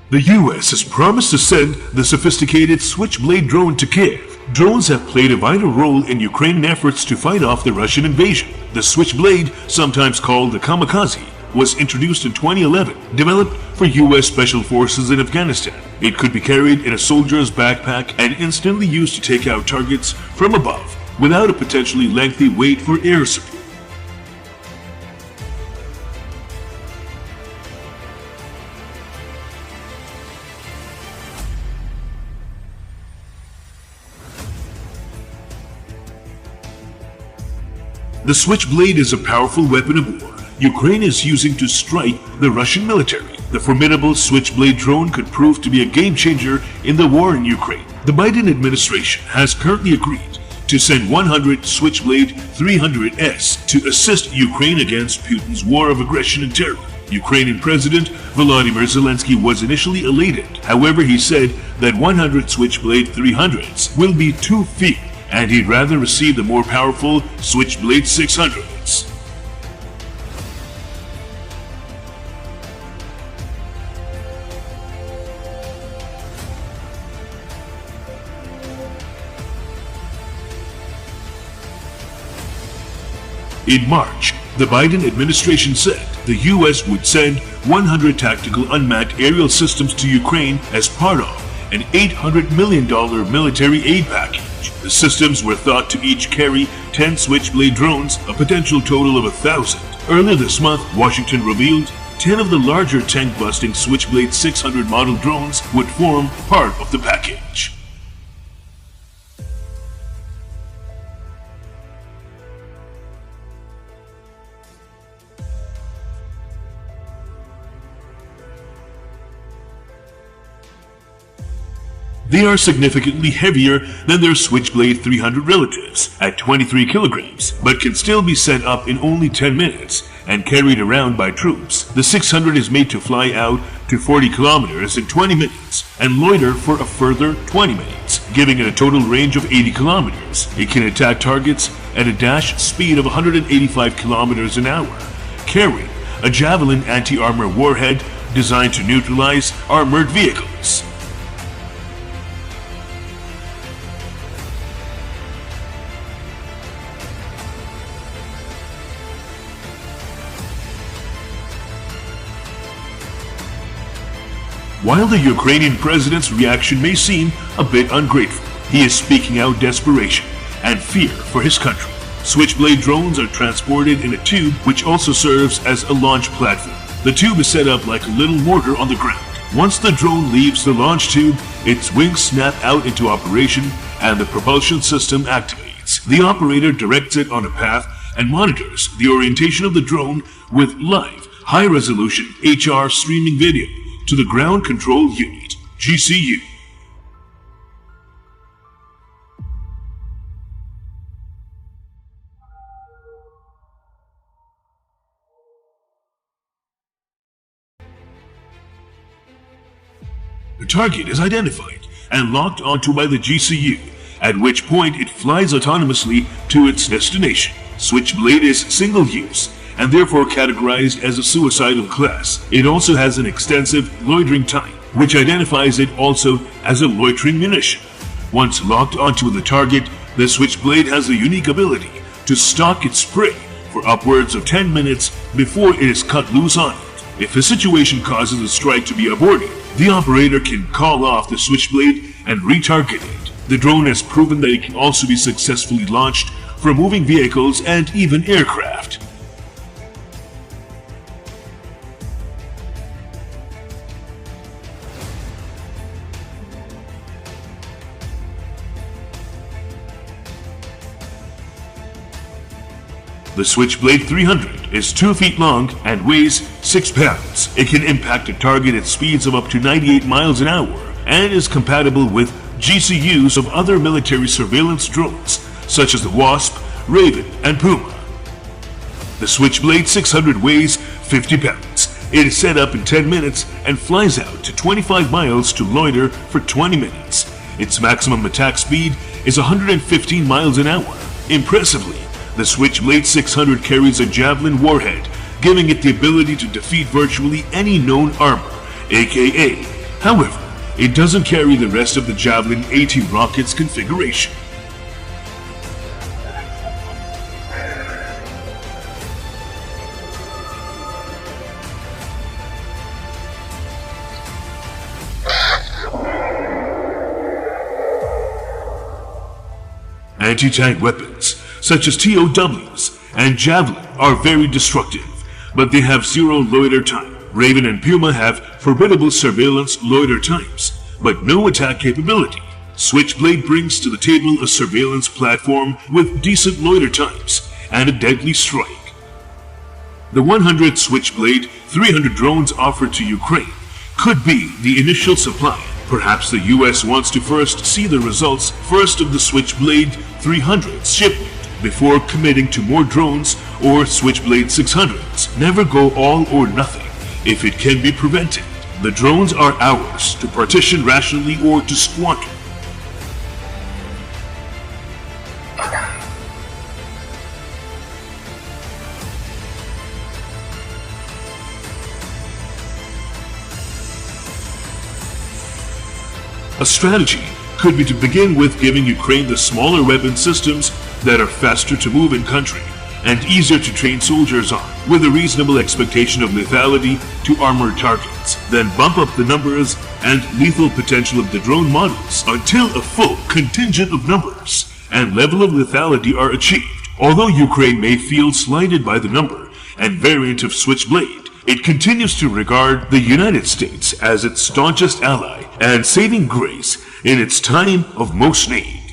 The US has promised to send the sophisticated Switchblade drone to Kiev. Drones have played a vital role in Ukrainian efforts to fight off the Russian invasion. The Switchblade, sometimes called the kamikaze, was introduced in 2011, developed for US Special Forces in Afghanistan. It could be carried in a soldier's backpack and instantly used to take out targets from above, without a potentially lengthy wait for air support. The Switchblade is a powerful weapon of war Ukraine is using to strike the Russian military. The formidable Switchblade drone could prove to be a game-changer in the war in Ukraine. The Biden administration has currently agreed to send 100 Switchblade 300s to assist Ukraine against Putin's war of aggression and terror. Ukrainian President Volodymyr Zelensky was initially elated. However, he said that 100 Switchblade 300s will be too few, and he'd rather receive the more powerful Switchblade 600s. In March, the Biden administration said the US would send 100 tactical unmanned aerial systems to Ukraine as part of an $800 million military aid package. The systems were thought to each carry 10 Switchblade drones, a potential total of 1,000. Earlier this month, Washington revealed 10 of the larger tank-busting Switchblade 600 model drones would form part of the package. They are significantly heavier than their Switchblade 300 relatives at 23 kilograms, but can still be set up in only 10 minutes and carried around by troops. The 600 is made to fly out to 40 kilometers in 20 minutes and loiter for a further 20 minutes, giving it a total range of 80 kilometers. It can attack targets at a dash speed of 185 kilometers an hour, carrying a Javelin anti-armor warhead designed to neutralize armored vehicles. While the Ukrainian president's reaction may seem a bit ungrateful, he is speaking out desperation and fear for his country. Switchblade drones are transported in a tube which also serves as a launch platform. The tube is set up like a little mortar on the ground. Once the drone leaves the launch tube, its wings snap out into operation and the propulsion system activates. The operator directs it on a path and monitors the orientation of the drone with live, high-resolution HR streaming video to the Ground Control Unit, GCU. The target is identified and locked onto by the GCU, at which point it flies autonomously to its destination. Switchblade is single-use and therefore categorized as a suicidal class. It also has an extensive loitering time, which identifies it also as a loitering munition. Once locked onto the target, the Switchblade has the unique ability to stalk its prey for upwards of 10 minutes before it is cut loose on it. If a situation causes a strike to be aborted, the operator can call off the Switchblade and retarget it. The drone has proven that it can also be successfully launched from moving vehicles and even aircraft. The Switchblade 300 is 2 feet long and weighs 6 pounds. It can impact a target at speeds of up to 98 miles an hour and is compatible with GCUs of other military surveillance drones, such as the Wasp, Raven, and Puma. The Switchblade 600 weighs 50 pounds. It is set up in 10 minutes and flies out to 25 miles to loiter for 20 minutes. Its maximum attack speed is 115 miles an hour. Impressively, the Switchblade 600 carries a Javelin warhead, giving it the ability to defeat virtually any known armor, aka However, it doesn't carry the rest of the Javelin 80 rocket's configuration. Anti-tank weapons, such as TOWs and Javelin, are very destructive, but they have zero loiter time. Raven and Puma have formidable surveillance loiter times, but no attack capability. Switchblade brings to the table a surveillance platform with decent loiter times and a deadly strike. The 100 Switchblade 300 drones offered to Ukraine could be the initial supply. Perhaps the US wants to first see the results of the Switchblade 300's shipment before committing to more drones or Switchblade 600s. Never go all or nothing if it can be prevented. The drones are ours to partition rationally or to squander. A strategy could be to begin with giving Ukraine the smaller weapon systems that are faster to move in country and easier to train soldiers on, with a reasonable expectation of lethality to armored targets. Then bump up the numbers and lethal potential of the drone models until a full contingent of numbers and level of lethality are achieved. Although Ukraine may feel slighted by the number and variant of Switchblade, it continues to regard the United States as its staunchest ally and saving grace in its time of most need.